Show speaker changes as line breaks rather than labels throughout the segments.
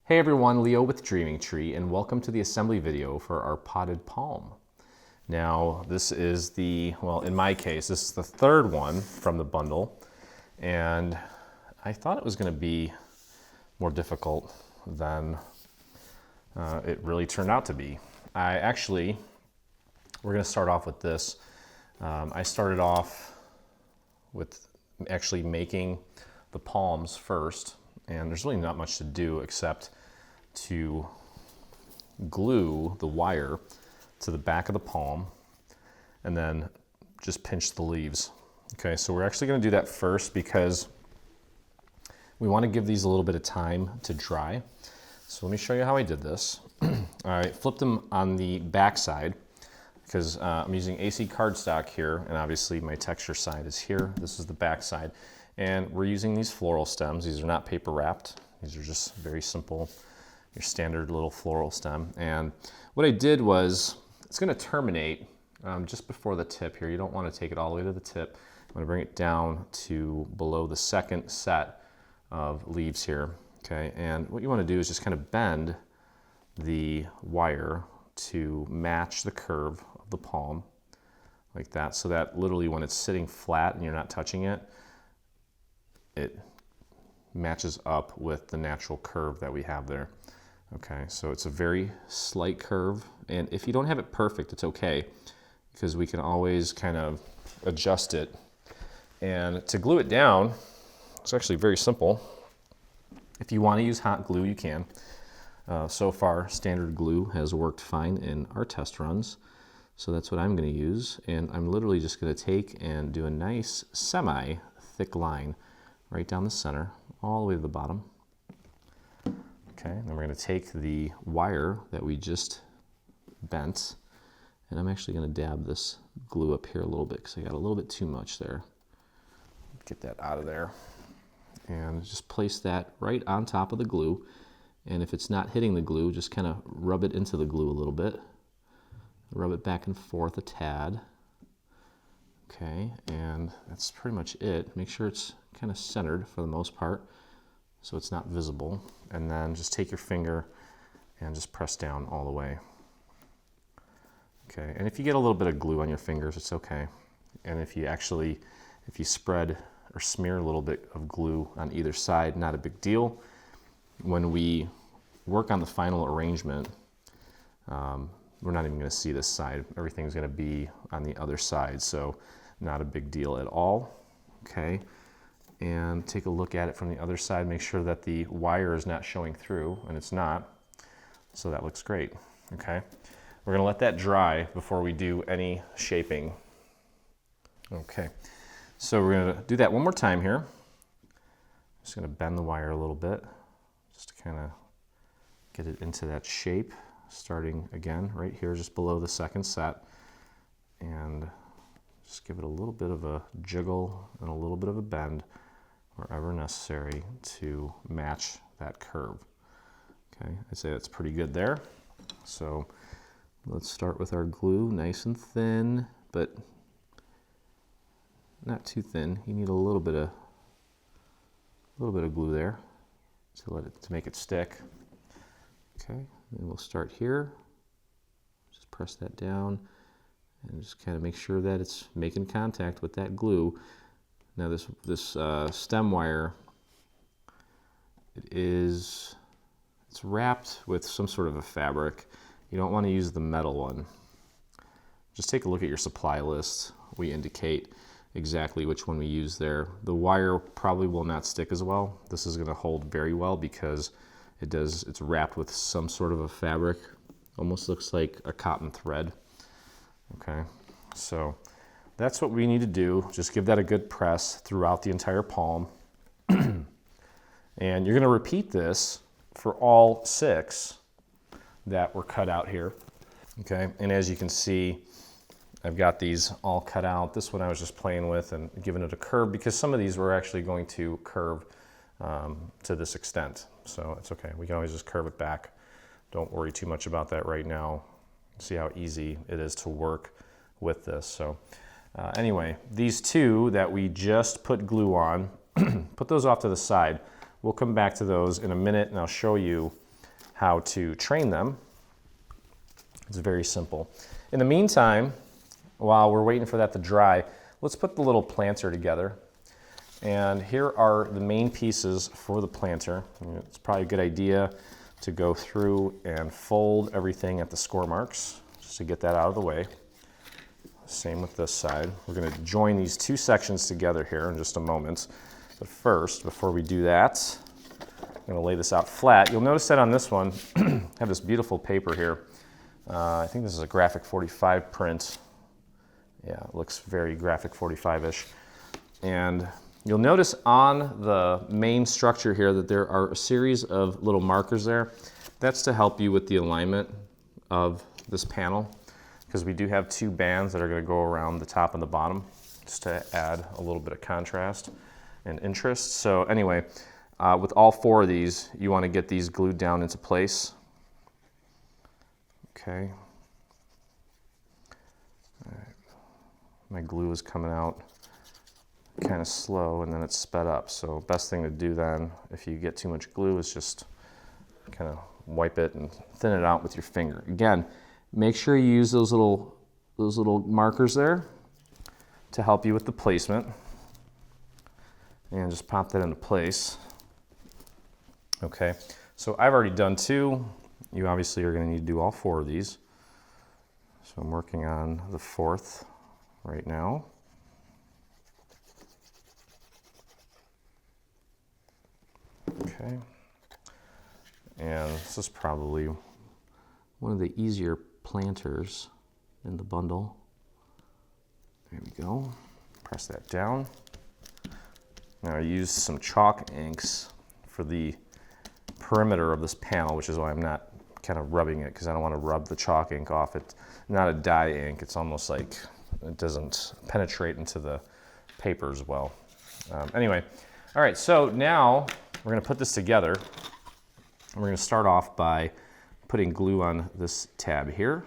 Hey everyone, Leo with Dreaming Tree, and welcome to the assembly video for our potted palm. Now, this is well, in my case, this is the third one from the bundle, and I thought it was going to be more difficult than it really turned out to be. We're going to start off with this. I started off with actually making the palms first, and there's really not much to do except to glue the wire to the back of the palm and then just pinch the leaves. Okay, so we're actually going to do that first because we want to give these a little bit of time to dry. So let me show you how I did this. I flipped them on the back side because I'm using AC cardstock here, and obviously my texture side is here. This is the back side. And we're using these floral stems. These are not paper wrapped. These are just very simple, your standard little floral stem. And what I did was, it's going to terminate just before the tip here. You don't want to take it all the way to the tip. I'm going to bring it down to below the second set of leaves here. Okay, and what you want to do is just kind of bend the wire to match the curve of the palm like that, so that literally when it's sitting flat and you're not touching it, it matches up with the natural curve that we have there. Okay, so it's a very slight curve, and if you don't have it perfect, it's okay, because we can always kind of adjust it. And to glue it down, it's actually very simple. If you want to use hot glue, you can. So far, standard glue has worked fine in our test runs, so that's what I'm going to use. And I'm literally just going to take and do a nice semi-thick line right down the center, all the way to the bottom. Okay, then we're going to take the wire that we just bent, and I'm actually going to dab this glue up here a little bit because I got a little bit too much there. Get that out of there. And just place that right on top of the glue. And if it's not hitting the glue, just kind of rub it into the glue a little bit. Rub it back and forth a tad. Okay, and that's pretty much it. Make sure it's kind of centered for the most part, so it's not visible. And then just take your finger and just press down all the way. Okay, and if you get a little bit of glue on your fingers, it's okay. And if you spread or smear a little bit of glue on either side, not a big deal. When we work on the final arrangement, we're not even going to see this side. Everything's going to be on the other side, so not a big deal at all. Okay, and take a look at it from the other side. Make sure that the wire is not showing through, and it's not, so that looks great. Okay, we're going to let that dry before we do any shaping. Okay, so we're going to do that one more time here. Just going to bend the wire a little bit just to kind of get it into that shape, starting again right here just below the second set, and just give it a little bit of a jiggle and a little bit of a bend wherever necessary to match that curve. Okay, I'd say that's pretty good there. So let's start with our glue, nice and thin, but not too thin. You need a little bit of glue there to make it stick. Okay, and we'll start here. Just press that down and just kind of make sure that it's making contact with that glue. Now this stem wire, it's wrapped with some sort of a fabric. You don't want to use the metal one. Just take a look at your supply list. We indicate exactly which one we use there. The wire probably will not stick as well. This is going to hold very well because it's wrapped with some sort of a fabric. Almost looks like a cotton thread. Okay, so that's what we need to do. Just give that a good press throughout the entire palm. And you're going to repeat this for all 6 that were cut out here. Okay, and as you can see, I've got these all cut out. This one I was just playing with and giving it a curve because some of these were actually going to curve to this extent. So it's okay. We can always just curve it back. Don't worry too much about that right now. See how easy it is to work with this. So anyway, these 2 that we just put glue on, put those off to the side. We'll come back to those in a minute, and I'll show you how to train them. It's very simple. In the meantime, while we're waiting for that to dry, let's put the little planter together. And here are the main pieces for the planter. It's probably a good idea to go through and fold everything at the score marks, just to get that out of the way. Same with this side. We're going to join these two sections together here in just a moment. But first, before we do that, I'm going to lay this out flat. You'll notice that on this one, I have this beautiful paper here. I think this is a graphic 45 print. Yeah, it looks very graphic 45-ish. And you'll notice on the main structure here that there are a series of little markers there. That's to help you with the alignment of this panel, because we do have two bands that are going to go around the top and the bottom, just to add a little bit of contrast and interest. So anyway, with all four of these, you want to get these glued down into place. Okay. All right. My glue is coming out kind of slow and then it's sped up. So best thing to do then, if you get too much glue, is just kind of wipe it and thin it out with your finger. Again, make sure you use those little markers there to help you with the placement. And just pop that into place. Okay, so I've already done two. You obviously are going to need to do all four of these. So I'm working on the fourth right now. Okay, and this is probably one of the easier planters in the bundle. There we go. Press that down. Now I used some chalk inks for the perimeter of this panel, which is why I'm not kind of rubbing it, because I don't want to rub the chalk ink off. It's not a dye ink. It's almost like it doesn't penetrate into the paper as well. Anyway, all right, so now we're going to put this together. And we're going to start off by putting glue on this tab here.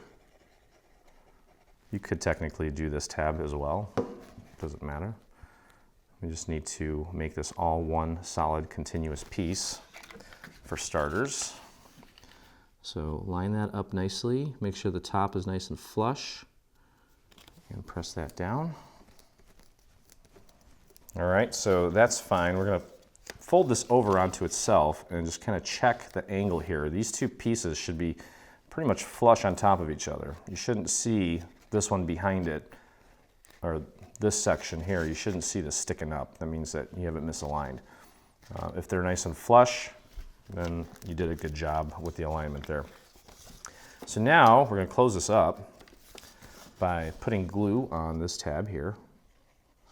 You could technically do this tab as well. Doesn't matter. We just need to make this all one solid continuous piece for starters. So line that up nicely. Make sure the top is nice and flush. And press that down. All right, so that's fine. We're going to fold this over onto itself and just kind of check the angle here. These two pieces should be pretty much flush on top of each other. You shouldn't see this one behind it, or this section here. You shouldn't see this sticking up. That means that you have it misaligned. If they're nice and flush, then you did a good job with the alignment there. So now we're going to close this up by putting glue on this tab here.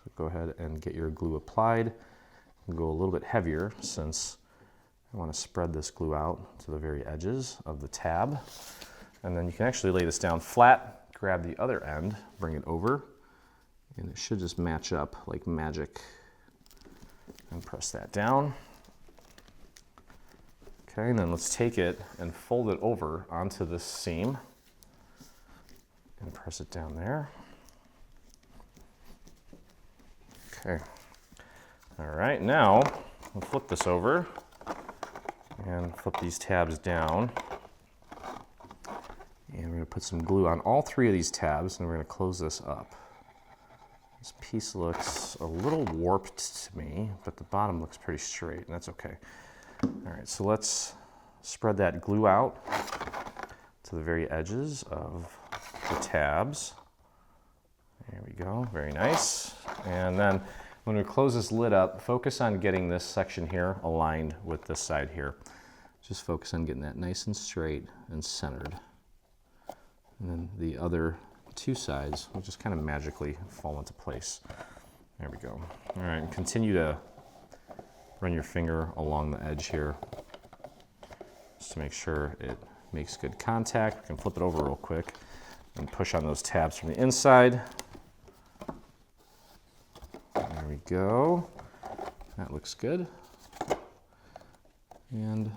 So go ahead and get your glue applied. We'll go a little bit heavier since I want to spread this glue out to the very edges of the tab. And then you can actually lay this down flat, grab the other end, bring it over, and it should just match up like magic. And press that down. Okay, and then let's take it and fold it over onto this seam and press it down there. Okay. All right, now we'll flip this over and flip these tabs down. And we're going to put some glue on all three of these tabs, and we're going to close this up. This piece looks a little warped to me, but the bottom looks pretty straight, and that's okay. All right, so let's spread that glue out to the very edges of the tabs. There we go, very nice. And then when we close this lid up, focus on getting this section here aligned with this side here. Just focus on getting that nice and straight and centered. And then the other two sides will just kind of magically fall into place. There we go. All right, and continue to run your finger along the edge here just to make sure it makes good contact. You can flip it over real quick and push on those tabs from the inside. There we go. That looks good. And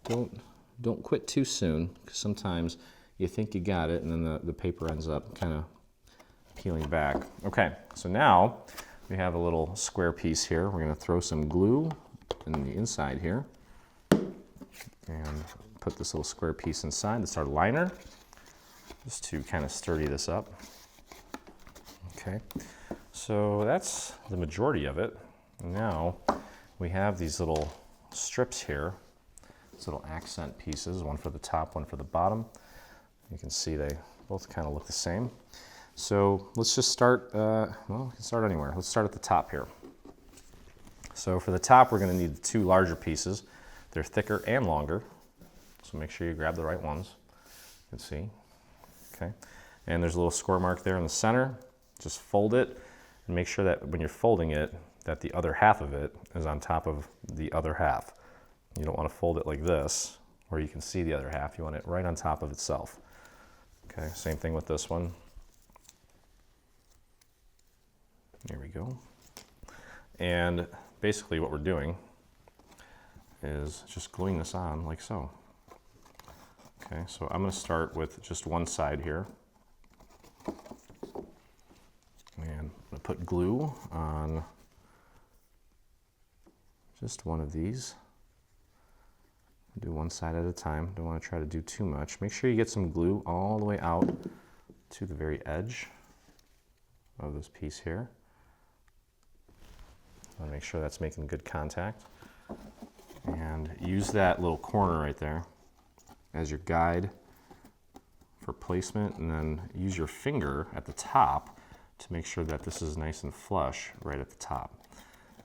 don't quit too soon, because sometimes you think you got it and then the paper ends up kind of peeling back. Okay, so now we have a little square piece here. We're going to throw some glue in the inside here and put this little square piece inside. That's our liner, just to kind of sturdy this up. Okay, so that's the majority of it. Now we have these little strips here, these little accent pieces, one for the top, one for the bottom. You can see they both kind of look the same. So let's just start, well, we can start anywhere. Let's start at the top here. So for the top, we're going to need 2 larger pieces. They're thicker and longer, so make sure you grab the right ones. You can see. Okay, and there's a little score mark there in the center. Just fold it and make sure that when you're folding it, that the other half of it is on top of the other half. You don't want to fold it like this, where you can see the other half. You want it right on top of itself. Okay, same thing with this one. There we go. And basically what we're doing is just gluing this on like so. Okay, so I'm going to start with just one side here. And I'm going to put glue on just one of these. Do one side at a time. Don't want to try to do too much. Make sure you get some glue all the way out to the very edge of this piece here. I'll make sure that's making good contact. And use that little corner right there as your guide for placement, and then use your finger at the top to make sure that this is nice and flush right at the top.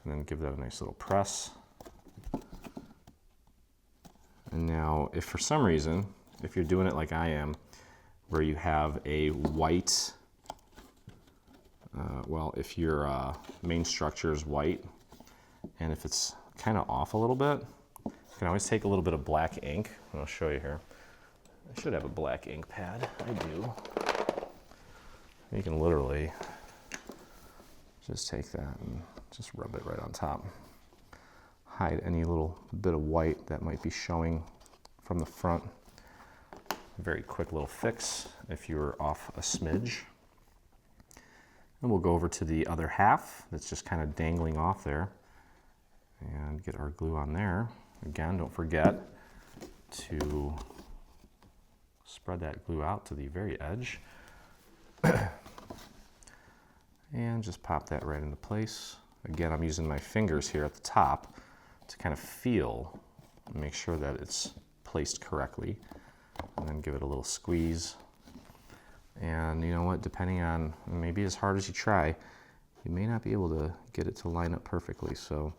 And then give that a nice little press. And now, if for some reason, if you're doing it like I am, where you have a white, well, if your main structure is white, and if it's kind of off a little bit, you can always take a little bit of black ink. I'll show you here. I should have a black ink pad. I do. You can literally just take that and just rub it right on top. Hide any little bit of white that might be showing from the front. Very quick little fix if you're off a smidge. And we'll go over to the other half that's just kind of dangling off there and get our glue on there. Again, don't forget to spread that glue out to the very edge. And just pop that right into place. Again, I'm using my fingers here at the top to kind of feel and make sure that it's placed correctly, and then give it a little squeeze. And you know what, depending on, maybe as hard as you try, you may not be able to get it to line up perfectly, so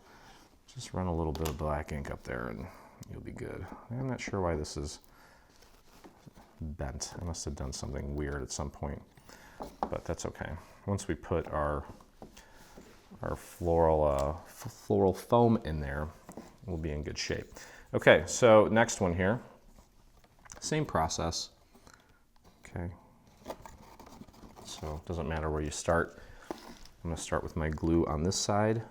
just run a little bit of black ink up there and you'll be good. I'm not sure why this is bent. I must have done something weird at some point, but that's okay. Once we put our floral foam in there, we'll be in good shape. Okay, so next one here, same process. Okay, so it doesn't matter where you start. I'm going to start with my glue on this side,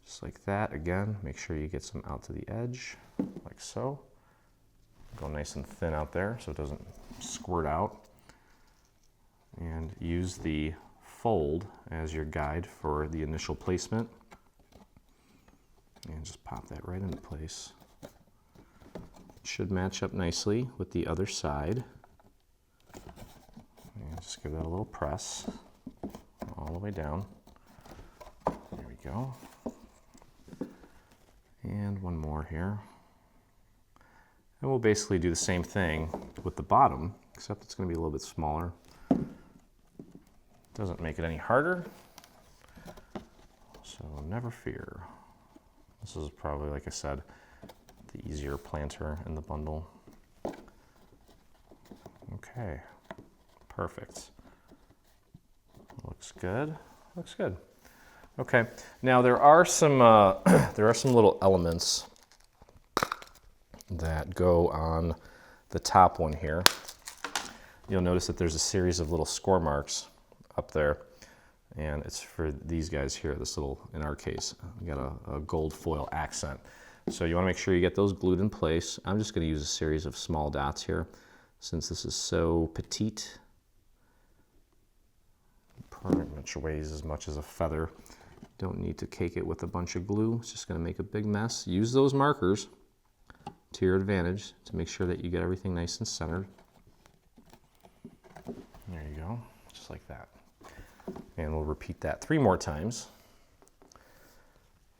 just like that. Again, make sure you get some out to the edge, like so. Go nice and thin out there so it doesn't squirt out. And use the fold as your guide for the initial placement. And just pop that right into place. It should match up nicely with the other side. And just give that a little press all the way down. There we go. And one more here. And we'll basically do the same thing with the bottom, except it's going to be a little bit smaller. Doesn't make it any harder, so never fear. This is probably, like I said, the easier planter in the bundle. Okay, perfect. Looks good. Looks good. Okay, now there are some little elements that go on the top one here. You'll notice that there's a series of little score marks up there, and it's for these guys here. This little, in our case, we got a gold foil accent. So you want to make sure you get those glued in place. I'm just going to use a series of small dots here since this is so petite. Pretty much weighs as much as a feather. Don't need to cake it with a bunch of glue. It's just going to make a big mess. Use those markers to your advantage to make sure that you get everything nice and centered. There you go, just like that. And we'll repeat that 3 more times.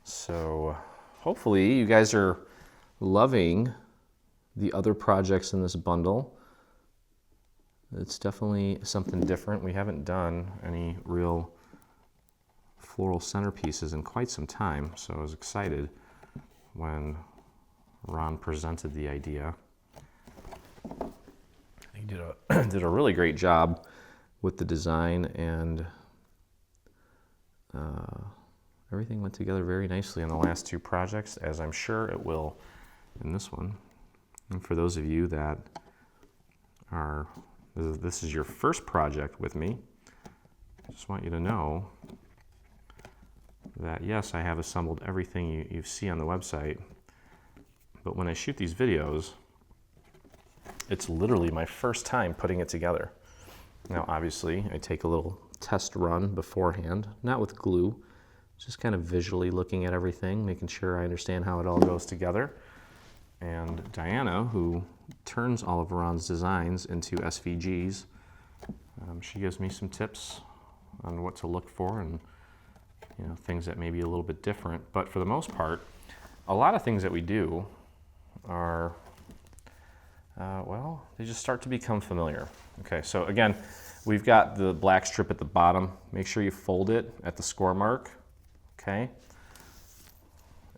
So hopefully you guys are loving the other projects in this bundle. It's definitely something different. We haven't done any real floral centerpieces in quite some time, so I was excited when Ron presented the idea. He did a really great job with the design, and everything went together very nicely in the last 2 projects, as I'm sure it will in this one. And for those of you that are, this is your first project with me, I just want you to know that yes, I have assembled everything you see on the website, but when I shoot these videos, it's literally my first time putting it together. Now obviously I take a little test run beforehand, not with glue, just kind of visually looking at everything, making sure I understand how it all goes together. And Diana, who turns all of Ron's designs into SVGs, she gives me some tips on what to look for and things that may be a little bit different. But for the most part, a lot of things that we do are, well, they just start to become familiar. Okay, so again, we've got the black strip at the bottom. Make sure you fold it at the score mark, okay?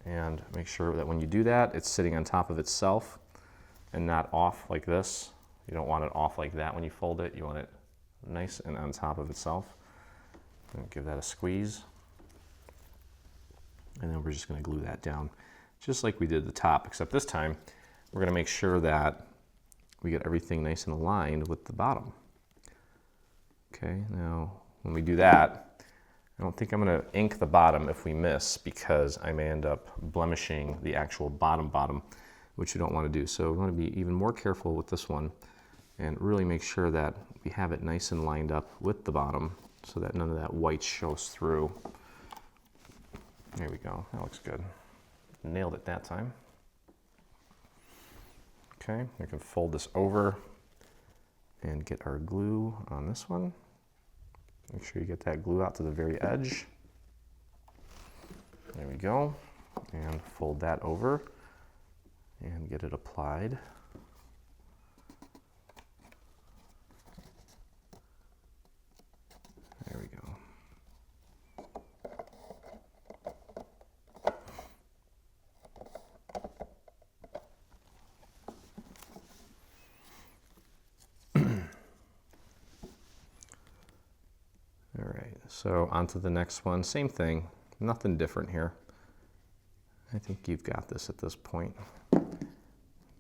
And make sure that when you do that, it's sitting on top of itself and not off like this. You don't want it off like that when you fold it. You want it nice and on top of itself. And give that a squeeze. And then we're just going to glue that down, just like we did the top, except this time we're going to make sure that we get everything nice and aligned with the bottom. Okay, now when we do that, I don't think I'm going to ink the bottom if we miss, because I may end up blemishing the actual bottom, which you don't want to do. So we're going to be even more careful with this one and really make sure that we have it nice and lined up with the bottom so that none of that white shows through. There we go, that looks good. Nailed it that time. Okay, we can fold this over and get our glue on this one. Make sure you get that glue out to the very edge. There we go. And fold that over and get it applied. There we go. All right, so on to the next one. Same thing, nothing different here. I think you've got this at this point.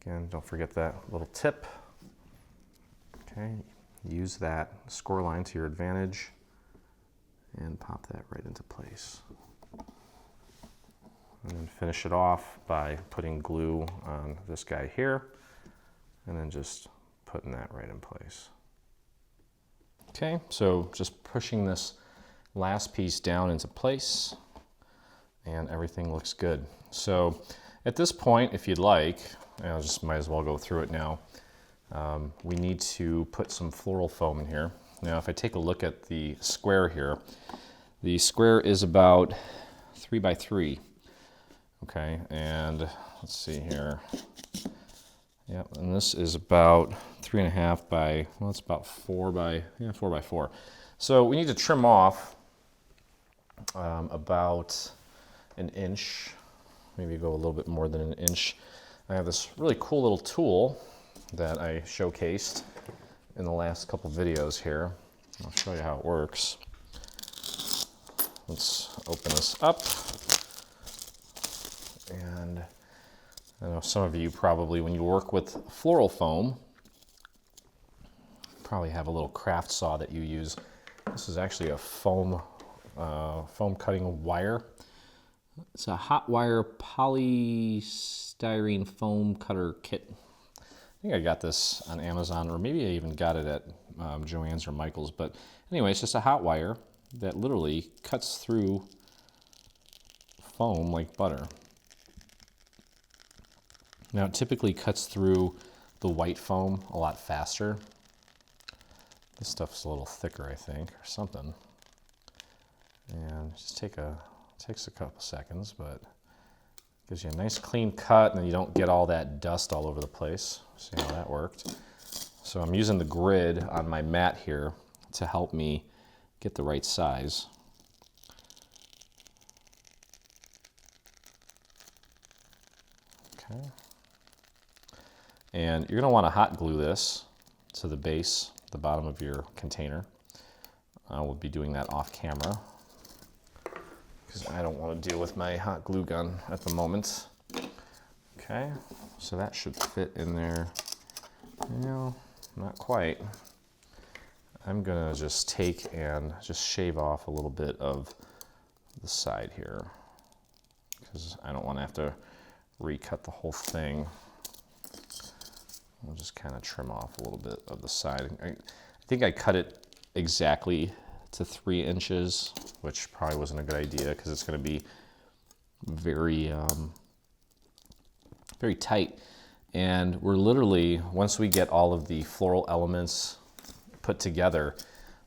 Again, don't forget that little tip. Okay, use that score line to your advantage and pop that right into place. And then finish it off by putting glue on this guy here and then just putting that right in place. Okay, so just pushing this last piece down into place and everything looks good. So at this point, if you'd like, I just might as well go through it now. We need to put some floral foam in here. Now, if I take a look at the square here, the square is about 3 by 3. Okay, and let's see here. Yep, and this is about 3.5 by, well, it's about 4 by 4. So we need to trim off about an inch, maybe go a little bit more than an inch. I have this really cool little tool that I showcased in the last couple videos here. I'll show you how it works. Let's open this up. And I know some of you probably, when you work with floral foam, probably have a little craft saw that you use. This is actually a foam cutting wire. It's a hot wire polystyrene foam cutter kit. I think I got this on Amazon, or maybe I even got it at Joann's or Michael's. But anyway, it's just a hot wire that literally cuts through foam like butter. Now it typically cuts through the white foam a lot faster. This stuff's a little thicker, I think, or something. And just takes a couple seconds, but gives you a nice clean cut, and you don't get all that dust all over the place. See how that worked? So I'm using the grid on my mat here to help me get the right size. Okay. And you're going to want to hot glue this to the base, the bottom of your container. I will be doing that off camera because I don't want to deal with my hot glue gun at the moment. Okay, so that should fit in there. No, not quite. I'm gonna just take and just shave off a little bit of the side here because I don't want to have to recut the whole thing. I'll just kind of trim off a little bit of the side. I think I cut it exactly to 3 inches, which probably wasn't a good idea because it's going to be very, very tight. And we're literally, once we get all of the floral elements put together,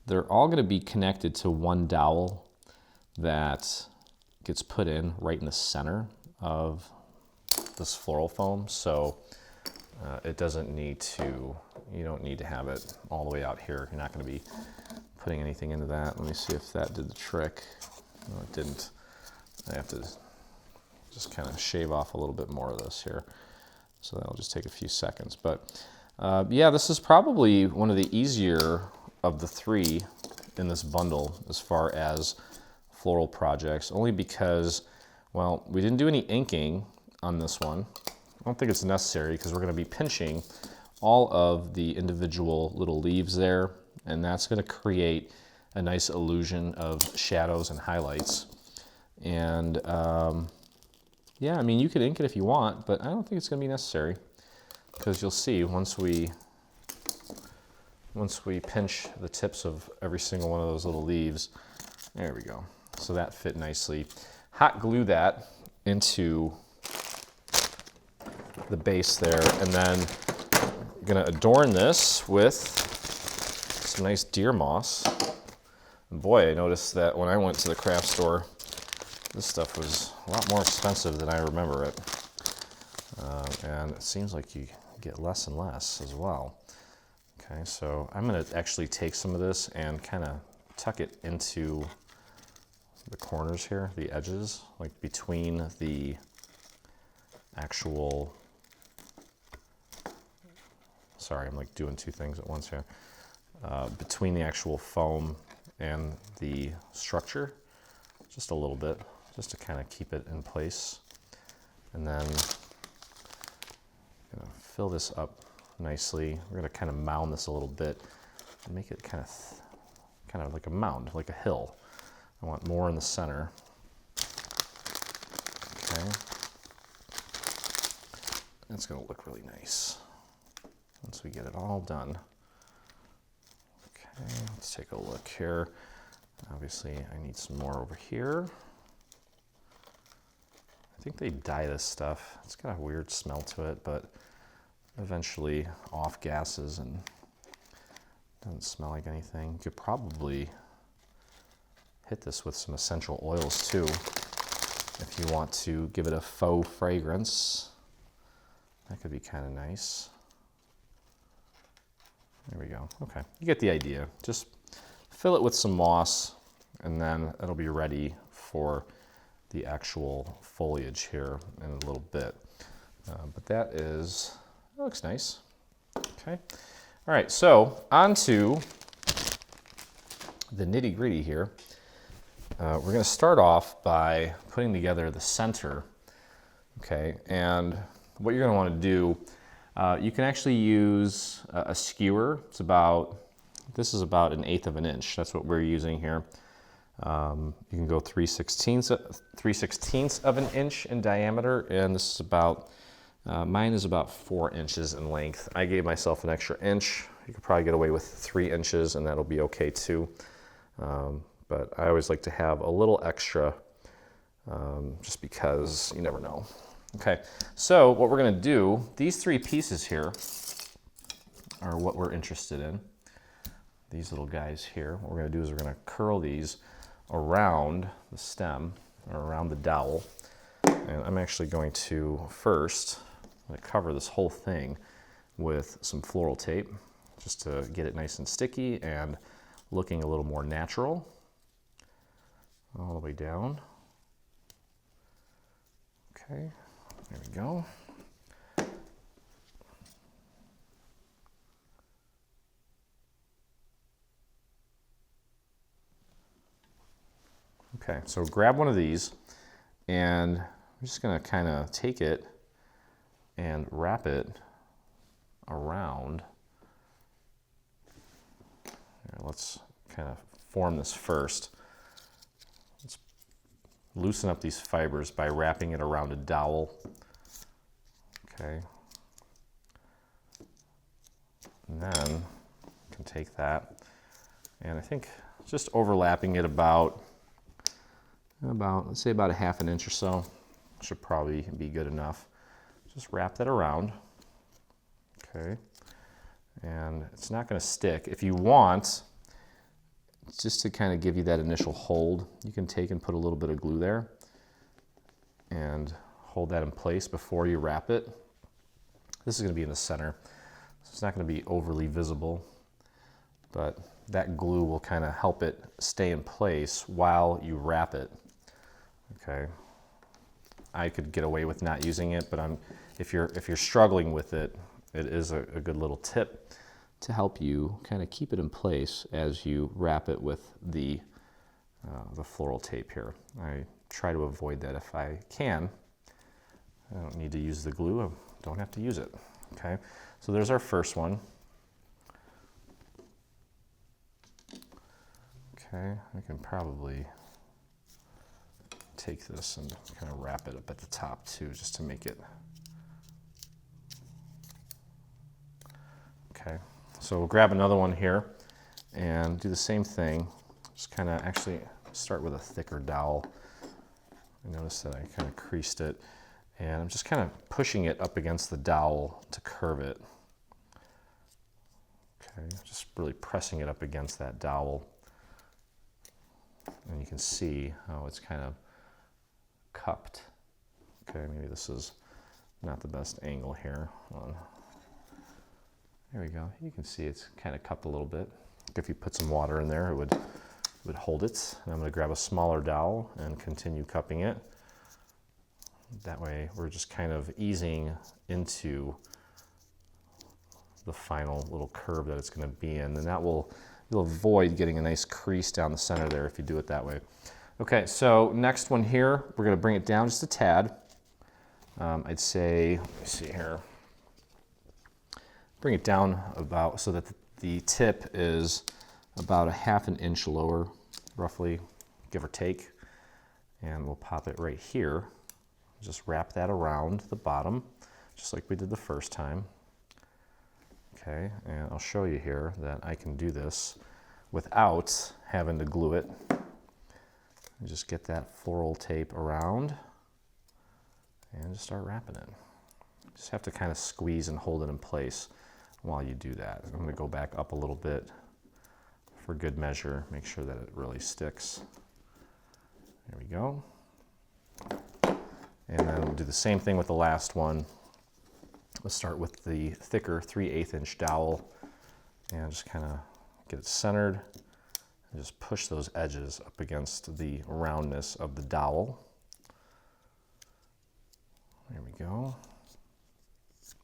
they're all going to be connected to one dowel that gets put in right in the center of this floral foam. So it doesn't need to, you don't need to have it all the way out here. You're not going to be putting anything into that. Let me see if that did the trick. No, it didn't. I have to just kind of shave off a little bit more of this here. So that'll just take a few seconds. But yeah, this is probably one of the easier of the 3 in this bundle as far as floral projects, only because, well, we didn't do any inking on this one. I don't think it's necessary because we're going to be pinching all of the individual little leaves there, and that's going to create a nice illusion of shadows and highlights. And yeah, I mean, you could ink it if you want, but I don't think it's going to be necessary because you'll see once we pinch the tips of every single one of those little leaves, there we go. So that fit nicely. Hot glue that into the base there, and then I'm going to adorn this with some nice deer moss. And boy, I noticed that when I went to the craft store, this stuff was a lot more expensive than I remember it. And it seems like you get less and less as well. Okay, so I'm going to actually take some of this and kind of tuck it into the corners here, the edges, like between the actual, sorry, I'm like doing 2 things at once here. Between the actual foam and the structure, just a little bit, just to kind of keep it in place. And then I'm gonna fill this up nicely. We're gonna kind of mound this a little bit and make it kind of like a mound, like a hill. I want more in the center. Okay. That's gonna look really nice once we get it all done. Okay, let's take a look here. Obviously, I need some more over here. I think they dye this stuff. It's got a weird smell to it, but eventually off gases and doesn't smell like anything. You could probably hit this with some essential oils too, if you want to give it a faux fragrance. That could be kind of nice. There we go. Okay, you get the idea. Just fill it with some moss, and then it'll be ready for the actual foliage here in a little bit. But that looks nice. Okay. All right, so on to the nitty-gritty here. We're going to start off by putting together the center. Okay, and what you're going to want to do, you can actually use a skewer. This is about 1/8 of an inch. That's what we're using here. You can go 3/16 of an inch in diameter, and this is about, mine is about 4 inches in length. I gave myself an extra inch. You could probably get away with 3 inches, and that'll be okay too. But I always like to have a little extra, just because you never know. Okay, so what we're gonna do, these three pieces here are what we're interested in. These little guys here. What we're gonna do is we're gonna curl these around the stem, or around the dowel. And I'm actually going to first, I'm gonna cover this whole thing with some floral tape, just to get it nice and sticky and looking a little more natural. All the way down. Okay, there we go. Okay, so grab one of these, and I'm just gonna kind of take it and wrap it around. Here, let's kind of form this first. Let's loosen up these fibers by wrapping it around a dowel. Okay. And then you can take that, and I think just overlapping it about, let's say about a half an inch or so, should probably be good enough. Just wrap that around. Okay. And it's not going to stick. If you want, just to kind of give you that initial hold, you can take and put a little bit of glue there and hold that in place before you wrap it. This is going to be in the center, so it's not going to be overly visible, but that glue will kind of help it stay in place while you wrap it. Okay. I could get away with not using it, but if you're struggling with it, it is a good little tip to help you kind of keep it in place as you wrap it with the floral tape here. I try to avoid that if I can. I don't need to use the glue. I don't have to use it. Okay, so there's our first one. Okay, I can probably take this and kind of wrap it up at the top too, just to make it. Okay, so we'll grab another one here and do the same thing. Just kind of actually start with a thicker dowel. I noticed that I kind of creased it, and I'm just kind of pushing it up against the dowel to curve it. Okay, just really pressing it up against that dowel. And you can see how it's kind of cupped. Okay, maybe this is not the best angle here. There we go. You can see it's kind of cupped a little bit. If you put some water in there, it would hold it. And I'm going to grab a smaller dowel and continue cupping it. That way we're just kind of easing into the final little curve that it's going to be in, and that will, you'll avoid getting a nice crease down the center there if you do it that way. Okay, so next one here, we're going to bring it down just a tad. I'd say, let me see here, bring it down about so that the tip is about a half an inch lower, roughly, give or take, and we'll pop it right here. Just wrap that around the bottom, just like we did the first time. Okay, and I'll show you here that I can do this without having to glue it. And just get that floral tape around and just start wrapping it. Just have to kind of squeeze and hold it in place while you do that. I'm going to go back up a little bit for good measure, make sure that it really sticks. There we go. And then we'll do the same thing with the last one. Let's start with the thicker 3/8 inch dowel and just kind of get it centered and just push those edges up against the roundness of the dowel. There we go.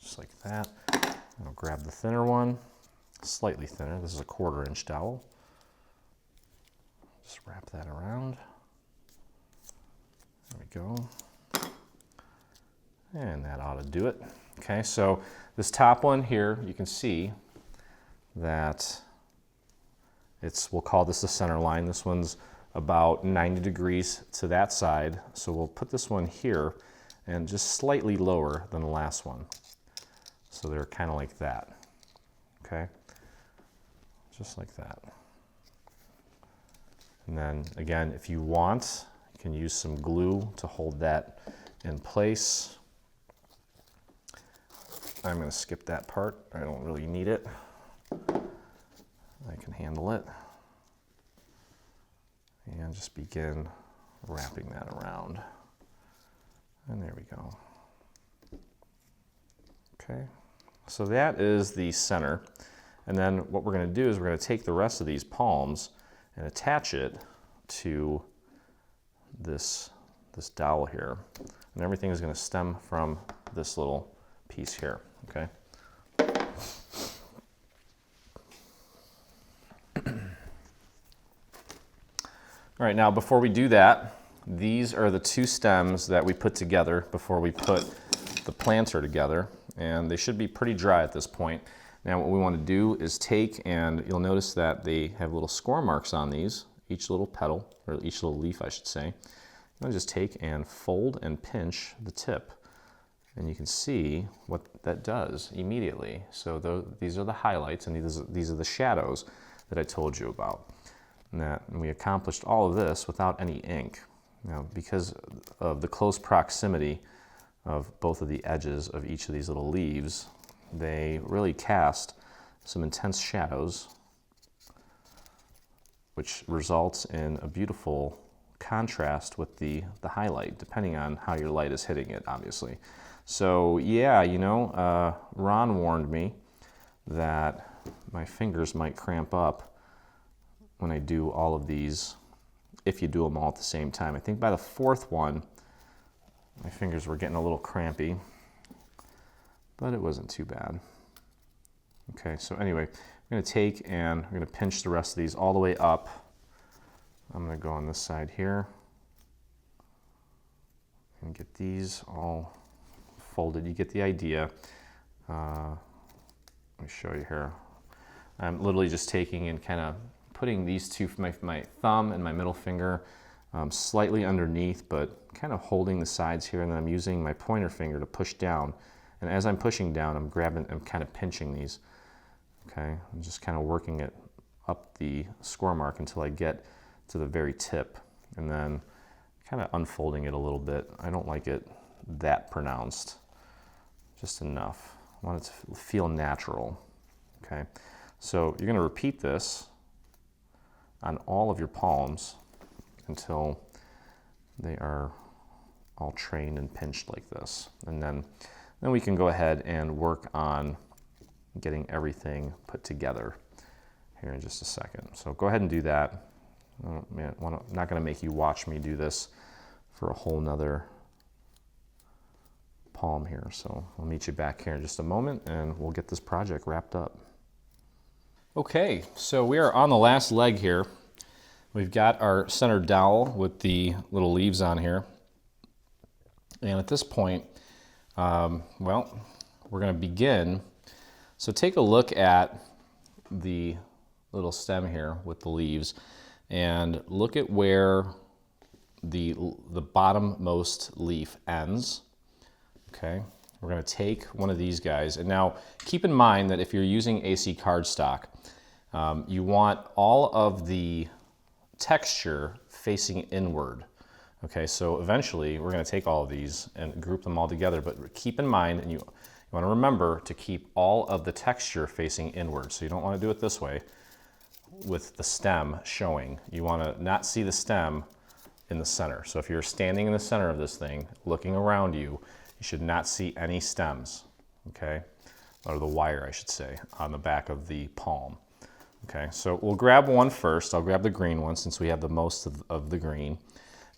Just like that. And I'll grab the thinner one, slightly thinner. This is a 1/4 inch dowel. Just wrap that around. There we go. And that ought to do it. Okay, so this top one here, you can see that we'll call this the center line. This one's about 90 degrees to that side. So we'll put this one here and just slightly lower than the last one. So they're kind of like that. Okay, just like that. And then again, if you want, you can use some glue to hold that in place. I'm going to skip that part. I don't really need it. I can handle it. And just begin wrapping that around. And there we go. Okay, so that is the center. And then what we're going to do is we're going to take the rest of these palms and attach it to this dowel here. And everything is going to stem from this little piece here, okay? All right, now before we do that, these are the two stems that we put together before we put the planter together, and they should be pretty dry at this point. Now what we want to do is take, and you'll notice that they have little score marks on these, each little petal, or each little leaf I should say. I'm going to just take and fold and pinch the tip, and you can see what that does immediately. So these are the highlights, and these are the shadows that I told you about. And we accomplished all of this without any ink. Now, because of the close proximity of both of the edges of each of these little leaves, they really cast some intense shadows, which results in a beautiful contrast with the highlight, depending on how your light is hitting it, obviously. So yeah, you know, Ron warned me that my fingers might cramp up when I do all of these, if you do them all at the same time. I think by the fourth one, my fingers were getting a little crampy, but it wasn't too bad. Okay, so anyway, I'm going to take and we're going to pinch the rest of these all the way up. I'm going to go on this side here and get these all folded. You get the idea. Let me show you here. I'm literally just taking and kind of putting these two, my thumb and my middle finger slightly underneath, but kind of holding the sides here, and then I'm using my pointer finger to push down. And as I'm pushing down, I'm kind of pinching these. Okay, I'm just kind of working it up the score mark until I get to the very tip, and then kind of unfolding it a little bit. I don't like it that pronounced, just enough. I want it to feel natural. Okay, so you're going to repeat this on all of your palms until they are all trained and pinched like this. And then we can go ahead and work on getting everything put together here in just a second. So go ahead and do that. I'm not going to make you watch me do this for a whole nother palm here. So I'll meet you back here in just a moment and we'll get this project wrapped up. Okay, so we are on the last leg here. We've got our center dowel with the little leaves on here. And at this point, well, we're going to begin. So take a look at the little stem here with the leaves and look at where the bottommost leaf ends. Okay, we're going to take one of these guys, and now keep in mind that if you're using AC cardstock, you want all of the texture facing inward. Okay, so eventually we're going to take all of these and group them all together, but keep in mind, and you want to remember to keep all of the texture facing inward. So you don't want to do it this way with the stem showing. You want to not see the stem in the center. So if you're standing in the center of this thing, looking around you, you should not see any stems, okay? Or the wire, I should say, on the back of the palm. Okay, so we'll grab one first. I'll grab the green one since we have the most of the green.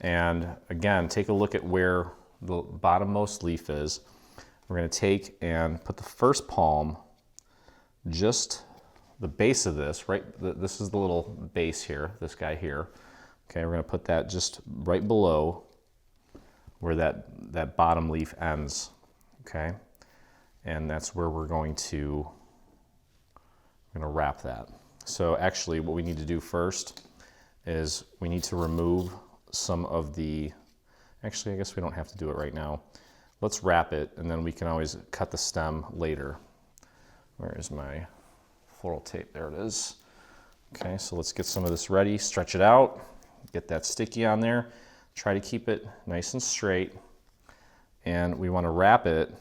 And again, take a look at where the bottommost leaf is. We're going to take and put the first palm, just the base of this, right? This is the little base here, this guy here. Okay, we're going to put that just right below where that bottom leaf ends. Okay, and that's where we're going to wrap that. So actually what we need to do first is we need to remove some of the, actually I guess we don't have to do it right now. Let's wrap it and then we can always cut the stem later. Where is my floral tape? There it is. Okay, so let's get some of this ready, stretch it out, get that sticky on there, try to keep it nice and straight, and we want to wrap it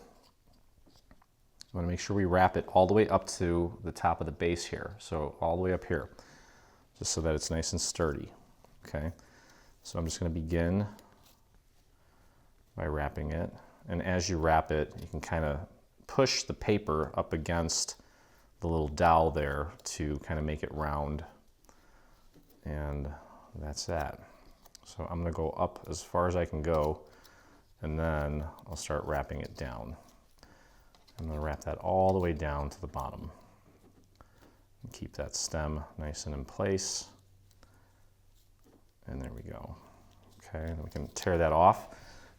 I want to make sure we wrap it all the way up to the top of the base here. So all the way up here, just so that it's nice and sturdy. Okay, so I'm just going to begin by wrapping it. And as you wrap it, you can kind of push the paper up against the little dowel there to kind of make it round. And that's that. So I'm going to go up as far as I can go, and then I'll start wrapping it down. I'm going to wrap that all the way down to the bottom. And keep that stem nice and in place. And there we go. Okay, and we can tear that off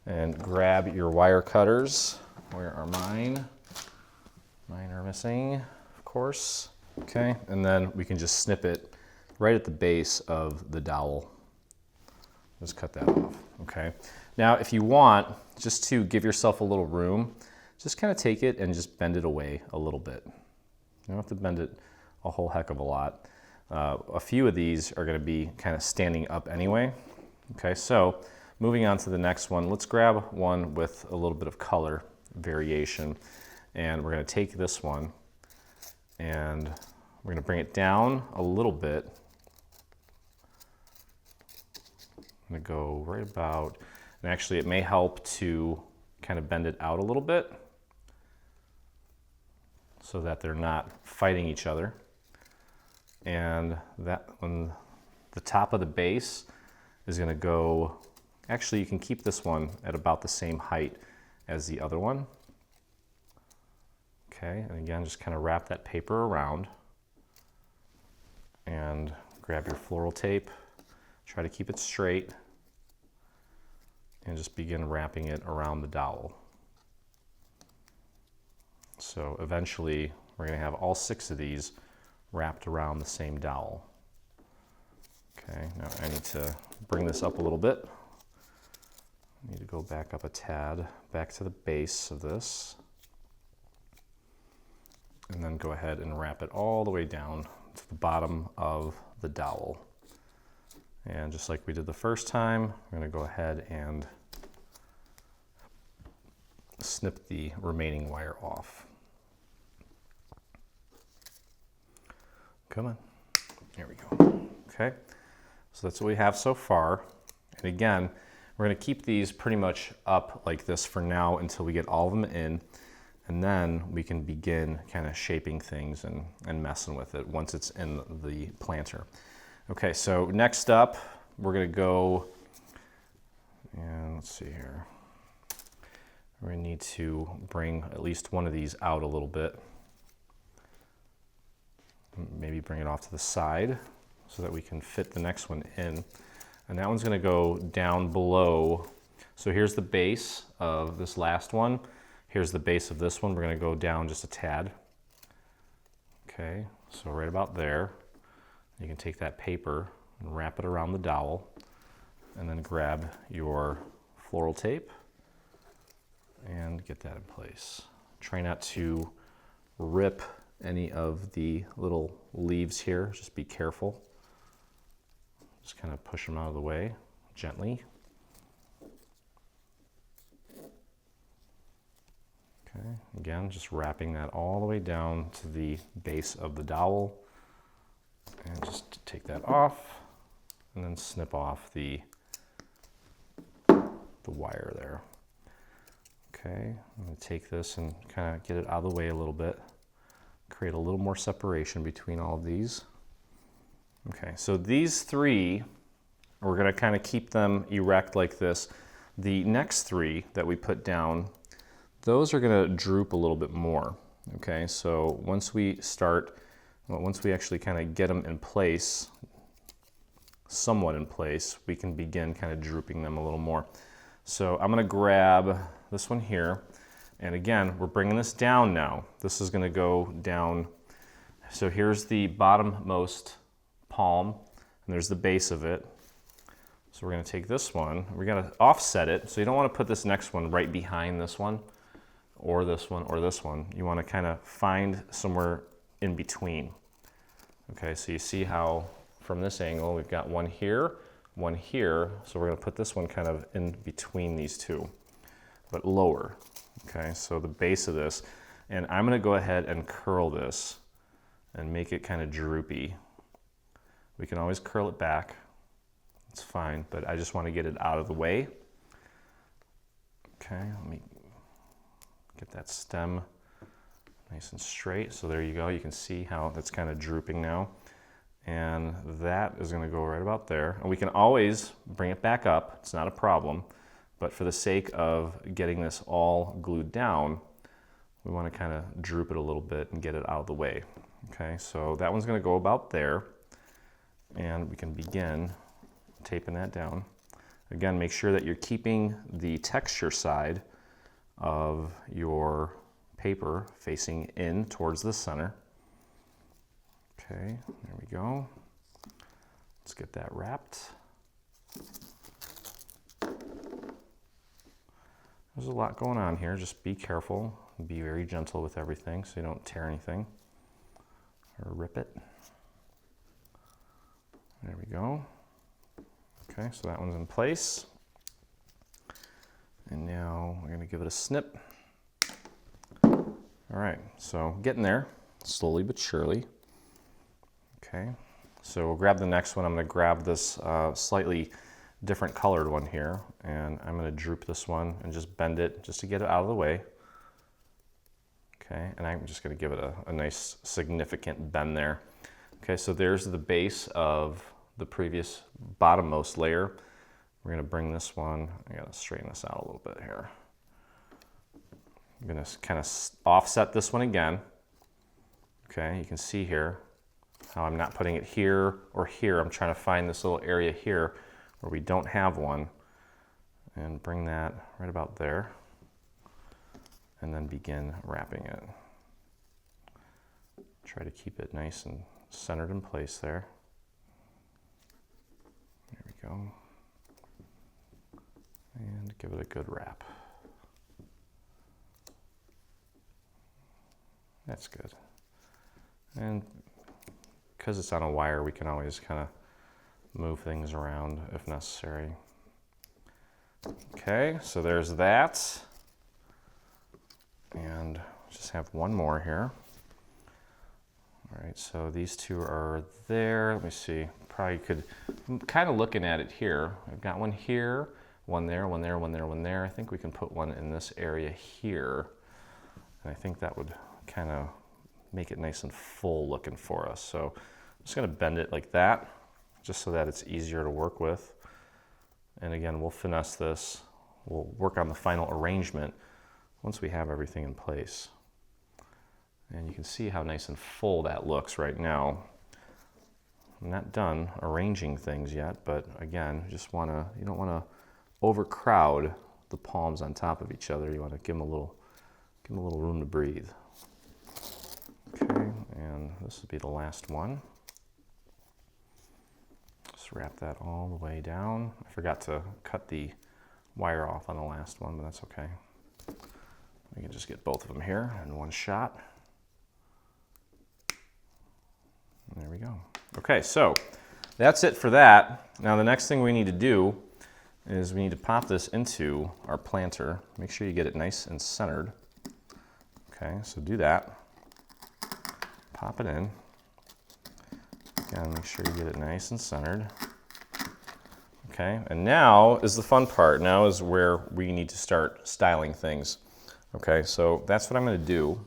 and grab your wire cutters. Where are mine? Mine are missing, of course. Okay, and then we can just snip it right at the base of the dowel. Just cut that off, okay? Now, if you want, just to give yourself a little room, just kind of take it and just bend it away a little bit. You don't have to bend it a whole heck of a lot. A few of these are going to be kind of standing up anyway. Okay, so moving on to the next one, let's grab one with a little bit of color variation. And we're going to take this one and we're going to bring it down a little bit. I'm going to go right about, and actually it may help to kind of bend it out a little bit so that they're not fighting each other. And that on the top of the base is going to go, actually you can keep this one at about the same height as the other one. Okay, and again, just kind of wrap that paper around and grab your floral tape, try to keep it straight, and just begin wrapping it around the dowel. So eventually we're going to have all 6 of these wrapped around the same dowel. Okay, now I need to bring this up a little bit. I need to go back up a tad, back to the base of this, and then go ahead and wrap it all the way down to the bottom of the dowel. And just like we did the first time, we're going to go ahead and snip the remaining wire off. Come on. There we go. Okay, so that's what we have so far. And again, we're going to keep these pretty much up like this for now until we get all of them in. And then we can begin kind of shaping things and messing with it once it's in the planter. Okay, so next up, we're going to go, and let's see here. We're going to need to bring at least one of these out a little bit. Maybe bring it off to the side so that we can fit the next one in. And that one's going to go down below. So here's the base of this last one. Here's the base of this one. We're going to go down just a tad. Okay, so right about there. You can take that paper and wrap it around the dowel, and then grab your floral tape and get that in place. Try not to rip any of the little leaves here. Just be careful. Just kind of push them out of the way gently. Okay, again, just wrapping that all the way down to the base of the dowel. And just take that off and then snip off the wire there. Okay, I'm going to take this and kind of get it out of the way a little bit. Create a little more separation between all of these. Okay, so these 3, we're going to kind of keep them erect like this. The next 3 that we put down, those are going to droop a little bit more. Okay, so once we actually kind of get them in place, somewhat in place, we can begin kind of drooping them a little more. So I'm going to grab this one here, and again, we're bringing this down now. This is going to go down. So here's the bottommost palm, and there's the base of it. So we're going to take this one, we're going to offset it. So you don't want to put this next one right behind this one, or this one, or this one. You want to kind of find somewhere in between. Okay, so you see how from this angle we've got one here, so we're going to put this one kind of in between these two, but lower. Okay, so the base of this, And I'm gonna go ahead and curl this and make it kind of droopy. We can always curl it back, it's fine, but I just want to get it out of the way. Okay, let me get that stem nice and straight. So there you go, you can see how that's kind of drooping now. And that is gonna go right about there. And we can always bring it back up, it's not a problem. But for the sake of getting this all glued down, we want to kind of droop it a little bit and get it out of the way. Okay, so that one's going to go about there, and we can begin taping that down. Again, make sure that you're keeping the texture side of your paper facing in towards the center. Okay, there we go. Let's get that wrapped. There's a lot going on here, just be careful. Be very gentle with everything so you don't tear anything or rip it. There we go. Okay, so that one's in place. And now we're gonna give it a snip. All right, so getting there, slowly but surely. Okay, so we'll grab the next one. I'm gonna grab this slightly different colored one here, and I'm gonna droop this one and just bend it just to get it out of the way. Okay, and I'm just going to give it a nice significant bend there. Okay, so there's the base of the previous bottommost layer. We're going to bring this one, I got to straighten this out a little bit here. I'm going to kind of offset this one again. Okay, you can see here how I'm not putting it here or here. I'm trying to find this little area here where we don't have one and bring that right about there. And then begin wrapping it. Try to keep it nice and centered in place there. There we go. And give it a good wrap. That's good. And because it's on a wire, we can always kind of move things around if necessary. Okay, so there's that. And just have one more here. All right, so these two are there. Let me see, probably could, I'm kind of looking at it here. I've got one here, one there, one there, one there, one there. I think we can put one in this area here. And I think that would kind of make it nice and full looking for us. So I'm just gonna bend it like that, just so that it's easier to work with. And again, we'll finesse this. We'll work on the final arrangement once we have everything in place. And you can see how nice and full that looks right now. I'm not done arranging things yet, but again, you don't want to overcrowd the palms on top of each other. You want to give them a little room to breathe. Okay, and this will be the last one. Just wrap that all the way down. I forgot to cut the wire off on the last one, but that's okay. We can just get both of them here in one shot. There we go. Okay, so that's it for that. Now the next thing we need to do is we need to pop this into our planter. Make sure you get it nice and centered. Okay, so do that. Pop it in. Again, make sure you get it nice and centered. Okay, and now is the fun part. Now is where we need to start styling things. Okay, so that's what I'm going to do.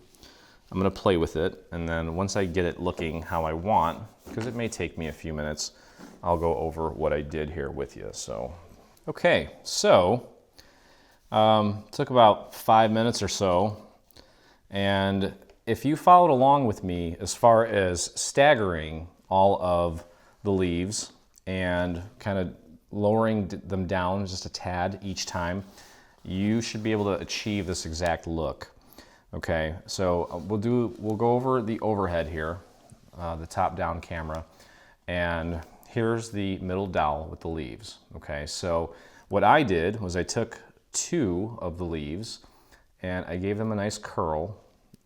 I'm going to play with it, and then once I get it looking how I want, because it may take me a few minutes, I'll go over what I did here with you. So, okay, so took about 5 minutes or so, and if you followed along with me as far as staggering all of the leaves and kind of lowering them down just a tad each time, you should be able to achieve this exact look. Okay, so we'll go over the overhead here, the top-down camera, and here's the middle dowel with the leaves. Okay, so what I did was I took 2 of the leaves and I gave them a nice curl,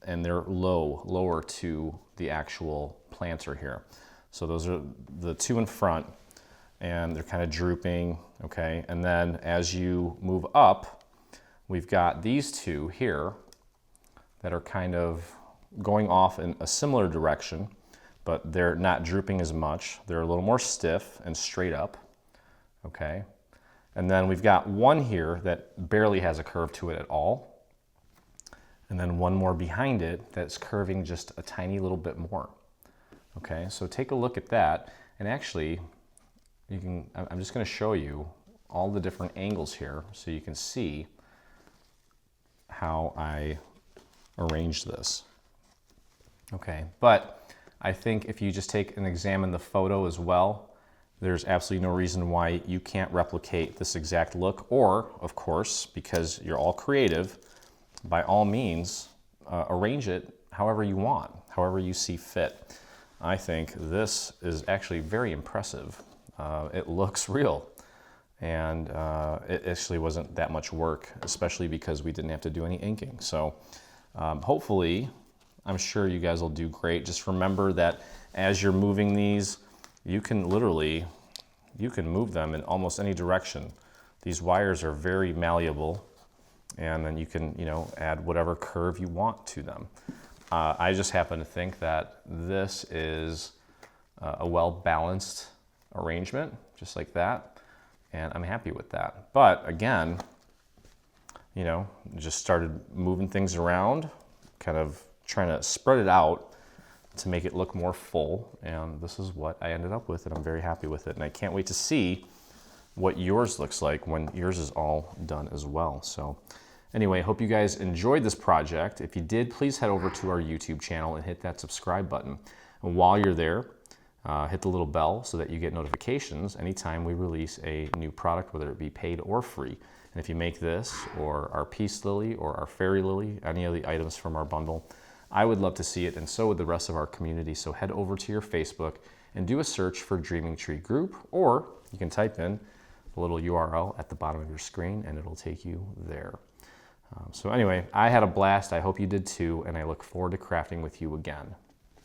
and they're lower to the actual planter here. So those are the 2 in front, and they're kind of drooping. Okay, and then as you move up, we've got these 2 here that are kind of going off in a similar direction, but they're not drooping as much. They're a little more stiff and straight up, okay? And then we've got one here that barely has a curve to it at all. And then one more behind it that's curving just a tiny little bit more. Okay, so take a look at that. And actually, I'm just gonna show you all the different angles here so you can see how I arranged this. Okay, but I think if you just take and examine the photo as well, there's absolutely no reason why you can't replicate this exact look, or, of course, because you're all creative, by all means, arrange it however you want, however you see fit. I think this is actually very impressive. It looks real, and it actually wasn't that much work, especially because we didn't have to do any inking. So hopefully, I'm sure you guys will do great. Just remember that as you're moving these, you can move them in almost any direction. These wires are very malleable, and then you can, add whatever curve you want to them. I just happen to think that this is a well-balanced arrangement, just like that, and I'm happy with that. But again, just started moving things around, kind of trying to spread it out to make it look more full, and this is what I ended up with, and I'm very happy with it, and I can't wait to see what yours looks like when yours is all done as well. So anyway, hope you guys enjoyed this project. If you did, please head over to our YouTube channel and hit that subscribe button. And while you're there, hit the little bell so that you get notifications anytime we release a new product, whether it be paid or free. And if you make this, or our Peace Lily, or our Fairy Lily, any of the items from our bundle, I would love to see it, and so would the rest of our community. So head over to your Facebook and do a search for Dreaming Tree Group, or you can type in the little URL at the bottom of your screen and it'll take you there. So anyway, I had a blast. I hope you did too, and I look forward to crafting with you again.